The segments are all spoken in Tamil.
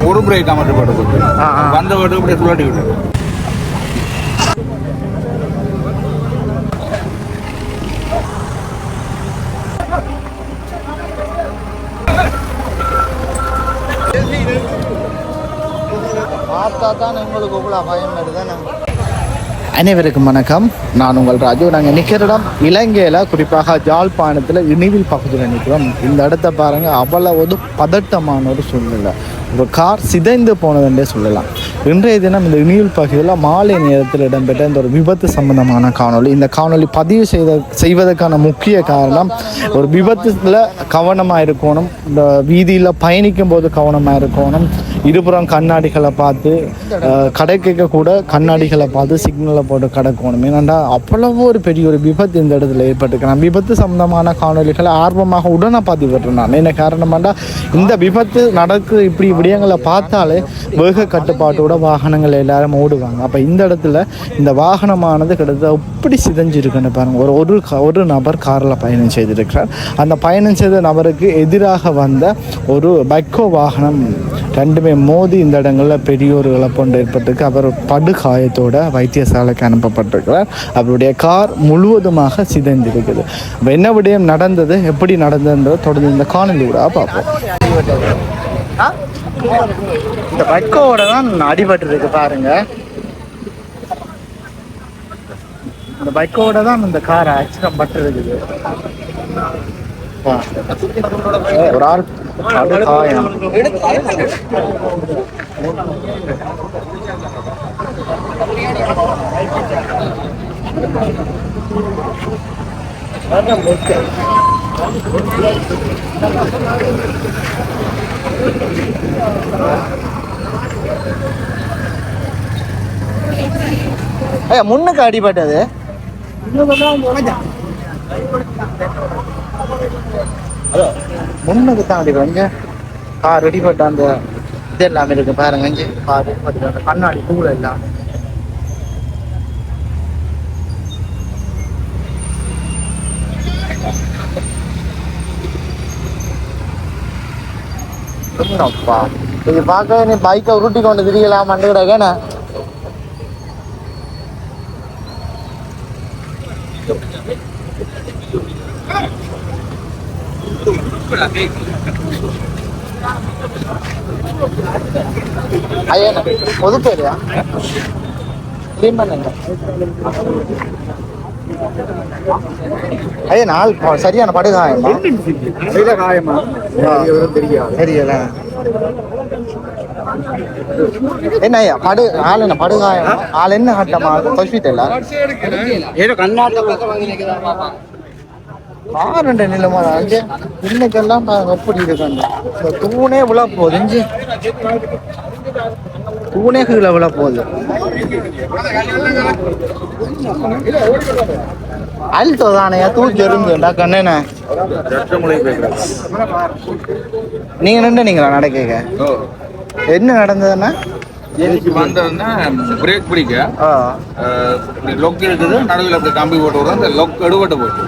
ஒரு பிரேக் அமர்ந்து போட்டு வந்த வீட்டு இப்படி சுழட்டி விட்டு பார்த்தா தான் எங்களுக்கு இவ்வளோ பயம் வருதுன்னு. அனைவருக்கும் வணக்கம். நான் உங்கள் ராஜு. நாங்கள் நிற்கிற இடம் இலங்கையில், குறிப்பாக யாழ்ப்பாணத்தில் இனிவில் பகுதியில் நிற்கிறோம். இந்த இடத்த பாருங்கள், அவ்வளவு ஒரு பதட்டமான ஒரு சூழ்நிலை. ஒரு கார் சிதைந்து போனதுன்றே சொல்லலாம். இன்றைய தினம் இந்த இனிவில் பகுதியில் மாலை நேரத்தில் இடம்பெற்ற இந்த ஒரு விபத்து சம்பந்தமான காணொலி. இந்த காணொலி பதிவு செய்வதற்கான முக்கிய காரணம், ஒரு விபத்தில் கவனமாக இருக்கணும், இந்த வீதியில் பயணிக்கும் போது கவனமாக இருக்கணும், இருபுறம் கண்ணாடிகளை பார்த்து, கடைக்க கூட கண்ணாடிகளை பார்த்து சிக்னலை போட்டு கடக்கணும். ஏன்னாண்டா அவ்வளவு ஒரு பெரிய ஒரு விபத்து இந்த இடத்துல ஏற்பட்டுருக்கேன். விபத்து சம்பந்தமான காணொலிகளை ஆர்வமாக உடனே பதிவிட்டுறேன் நான். என்ன காரணமாண்டா, இந்த விபத்து நடக்கு இப்படி விடயங்களை பார்த்தாலே வேக கட்டுப்பாட்டோட வாகனங்கள் எல்லாரும் ஓடுவாங்க. அப்போ இந்த இடத்துல இந்த வாகனமானது கிட்டத்தட்ட எப்படி சிதைஞ்சிருக்குன்னு பாருங்கள். ஒரு நபர் காரில் பயணம் செய்திருக்கிறார். அந்த பயணம் செய்த நபருக்கு எதிராக வந்த ஒரு பைக்கோ வாகனம் ரெண்டுமே மோதி இந்த இடங்களில் பெரிய ஒரு இழப்பொன்று ஏற்பட்டிருக்கு. அவர் படுகாயத்தோட வைத்தியசாலைக்கு அனுப்பப்பட்டிருக்கிறார். அவருடைய கார் முழுவதுமாக சிதைந்திருக்குது. அப்போ என்ன விடயம் நடந்தது, எப்படி நடந்ததுன்றதை தொடர்ந்து இந்த காணொலி கூட பார்ப்போம். இந்த பைக்கோட தான் அடிபட்டு இருக்கு பாருங்க. இந்த பைக்கோட தான் இந்த கார் ஆக்சிடென்ட் பட்டு இருக்குது. ஒரு ஆள் காயம். முன்னுக்கு அடிபட்டது. முன்னுக்கு தான் அடிபங்க. கார் அடிபட்ட அந்த இது எல்லாமே இருக்கு பாருங்க. இங்கே கார் அந்த கண்ணாடி கூட எல்லாம் அப்பா. இது பார்க்க நீ பைக்கை உருட்டி கொண்டு திரியலாம் மண்டுகிடக்கேண்ணா. ஐயா பொது பேரியா கிளீன் பண்ணுங்க ஐயா. நாள் சரியான படுகாயமா காயமா தெரியல. என்ன ஐயா ஆள் என்ன படுகாயம்? ஆள் என்ன கட்டமா ஹாஸ்பிட்டல் காரண்ட நிலமா இன்னைக்கெல்லாம் எப்படி இருக்காங்க. தூணே விழா போகுது. இஞ்சி தூணே கீழே விழா போகுது. அழுத்தோ தானையா தூக்கி எறிஞ்சுண்டா கண்ணேண்ணே. நீங்க நின்றுங்களா நடக்க? என்ன நடந்ததுன்னா வந்ததுன்னா பிரேக் பிடிக்க லொக் இருக்குது, நடுவில் அப்படி கம்பி போட்டு விடுறோம். அந்த லொக் எடுபட்டு போச்சு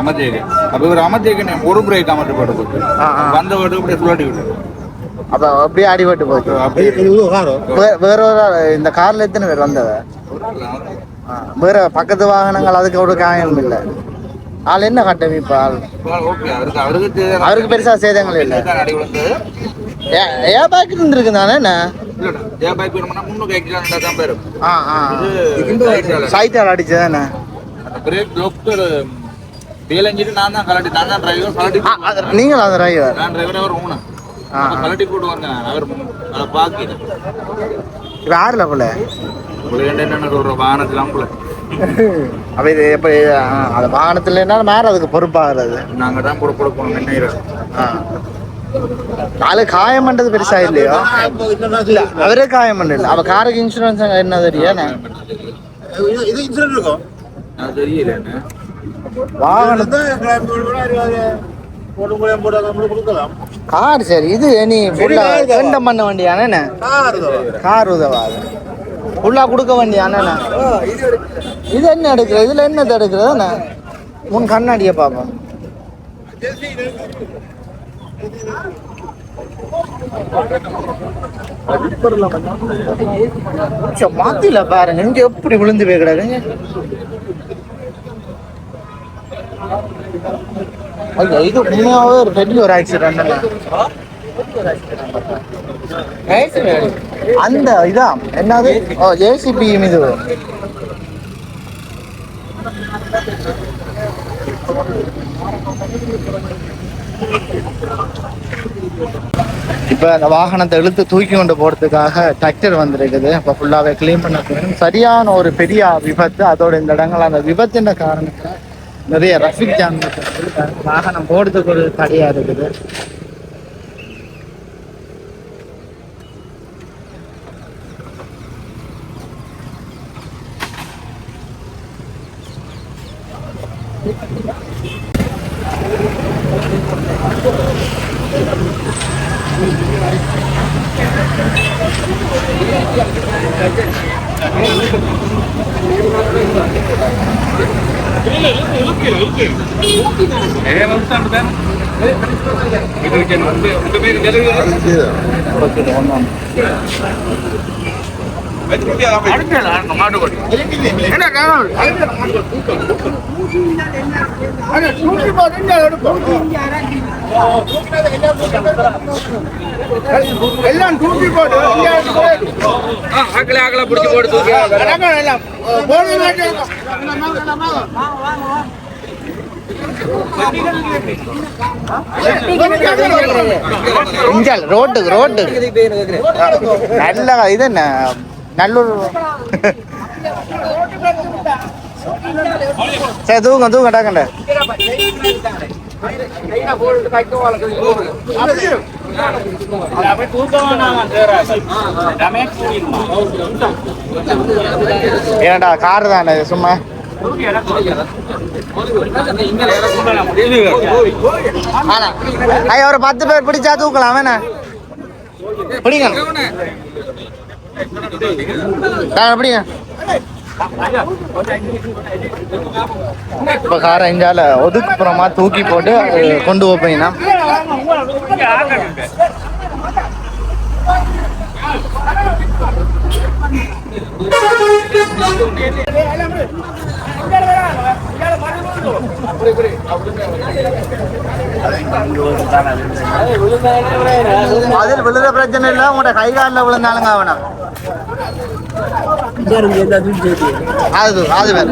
அமர்த்தியக்கு. அப்போ ஒரு அமர்த்தியக்கு ஒரு பிரேக் அமர்த்தி போட்டு போச்சு. வந்த வீட்டு இப்படி சுழட்டி விட்டு அப்போ அப்படியே அடிபட்டு போச்சு. வேற ஒரு இந்த கார்ல எத்தனை பேர் வந்தவ? வேற பக்கத்து வாகனங்கள் அதுக்கு ஒரு காயம் இல்லை. ஆள் என்ன கட்டம் இப்போ? ஆள் அவருக்கு பெருசா சேதங்கள் இல்லை. ஏன் பேக் இருந்துருக்கு தானே என்ன சைட்டால் அடிச்சதானே? நீங்களா அந்த டிரைவர்? கலட்டி போட்டு வாங்க. அவர் பாக்கி யாருல போல என்ன சொல்ற வாகனத்துல போல. அப்ப இது எப்ப அந்த வாகனத்துல என்ன மேல அதுக்கு பொறுப்பாகிறது? நாங்க தான் கொடுக்கணும். என்ன ஆளு காயம் பண்றது பெருசா இல்லையோ? அவரே காயம் பண்ணல. அவ காருக்கு இன்சூரன்ஸ் என்ன தெரியும்? இது இன்சூரன்ஸ் இருக்கும் தெரியல. வாகனத்தை கார் சரி. இது நீ வேண்டம் பண்ண வேண்டியானே கார் உதவாது. ஃபுல்லா கொடுக்க வேண்டியானே. இது என்ன எடுக்கிறது? இதுல என்னத்தை எடுக்கிறதுண்ணே? முன் கண்ணாடியை பார்ப்போம். மாத்தில பாருங்க இங்க எப்படி விழுந்து போய் கிடக்குங்க. இது உண்மையாவே ஒரு பெரிய ஒரு ஆக்சிடென்ட். அந்த இதான் என்னது ஜேசிபி இது. இப்போ அந்த வாகனத்தை இழுத்து தூக்கி கொண்டு போகிறதுக்காக டிராக்டர் வந்திருக்குது. இப்போ ஃபுல்லாகவே க்ளீன் பண்ண போகணும். சரியான ஒரு பெரிய விபத்து. அதோட இந்த இடங்கள் அந்த விபத்தின் காரணத்தில் நிறைய ரஃபிக் ஜாம் வாகனம் போகிறதுக்கு ஒரு தடையாக இருக்குது. எல்லாம் தூக்கி போட்டு ஆக்கலை பிடிச்சி போட்டு தூக்கி ரோட்டு நல்ல இது என்ன நல்லூர். சரி தூங்க டாக்கண்ட. ஏன்டா காரு தானே சும்மா. ஒரு 10 பேர் பிடிச்சா தூக்கலாம் வேணா பிடிங்க பிடிங்க. இப்ப காரை இஞ்சால ஒதுக்குப்புறமா தூக்கி போட்டு கொண்டு போப்பீங்கன்னா அதில் விழுத பிரச்சனை இல்லை. உங்களோட கை காலில் விழுந்தாலுங்க அவனா அது வேற.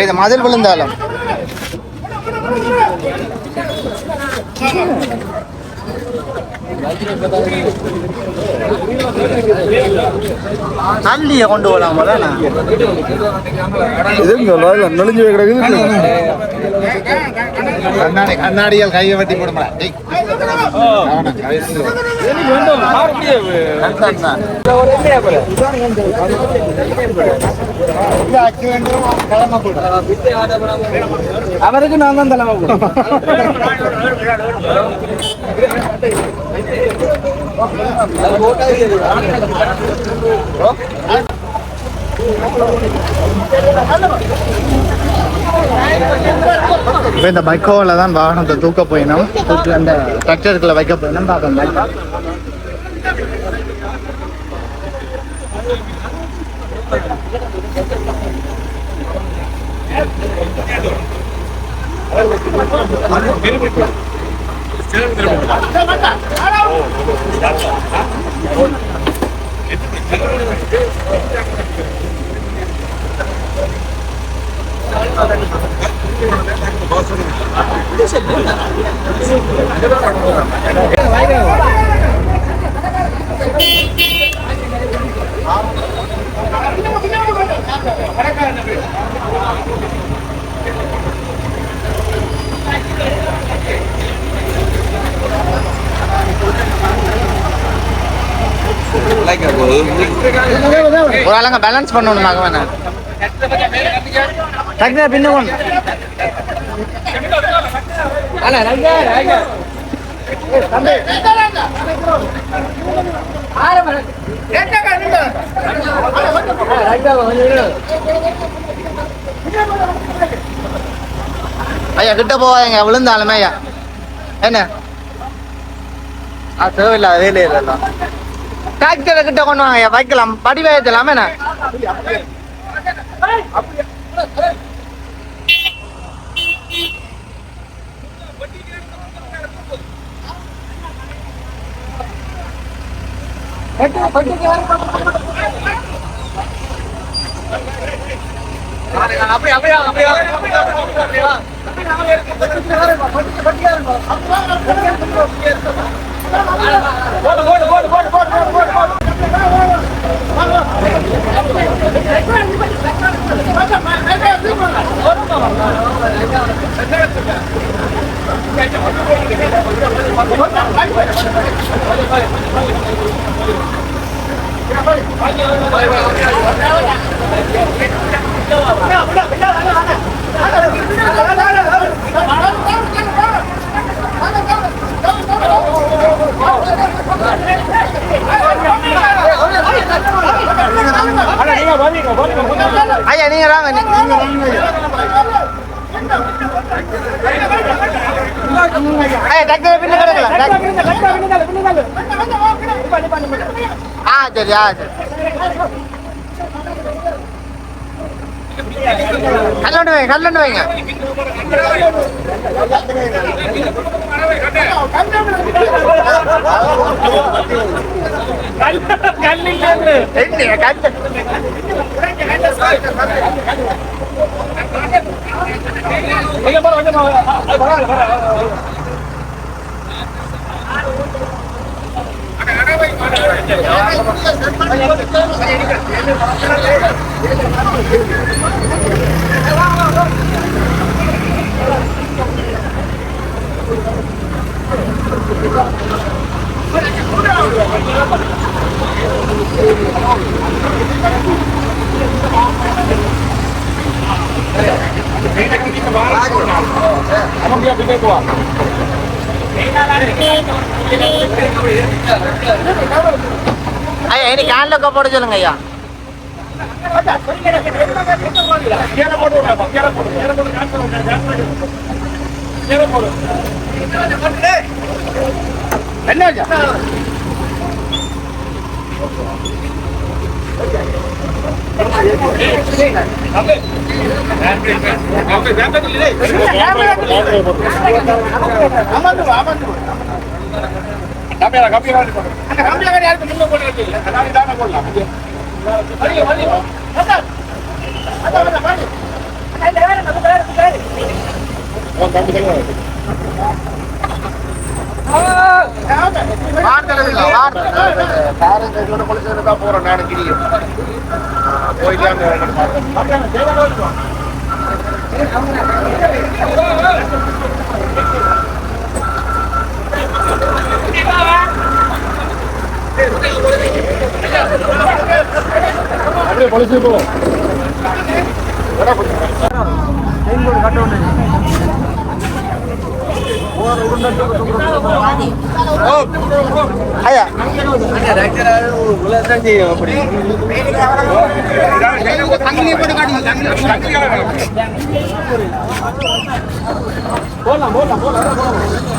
இந்த மதில் விழுந்தாலும் தள்ளிய கொண்டு போகலாம் நெளிஞ்சு கண்ணாடியால் கையை வெட்டி போடுமா. அவருக்கு நான் தான் தலைமை இப்போ இந்த பைக்கோவில் தான் வாகனத்தை தூக்க போயினோம். தூக்கி அந்த டிராக்டருக்குள்ள வைக்க போயினோம். பார்க்கணும் ஒரு ஆளுங்க பேலன்ஸ் பண்ணணும். மகவன பின்ன ஐயா கிட்ட போவாங்க விழுந்தாலுமே ஐயா என்ன தேவையில்லை வேலையே இல்லை டிராக்டரை கிட்ட கொண்டு வாங்க ஐயா வைக்கலாம் படி வைக்கலாமே என்ன ஐயா நீங்க வாங்க ஐயா டாக்டர் பின்ன கிடக்கல சரி சரி கல்லண்டு வைங்க ஐயா இனி கேன்ல போட சொல்லுங்க ஐயா என்ன போறேன் நான் போயிட்டு அப்படியே பொலிச்சு போவோம் ஐயா போலாம்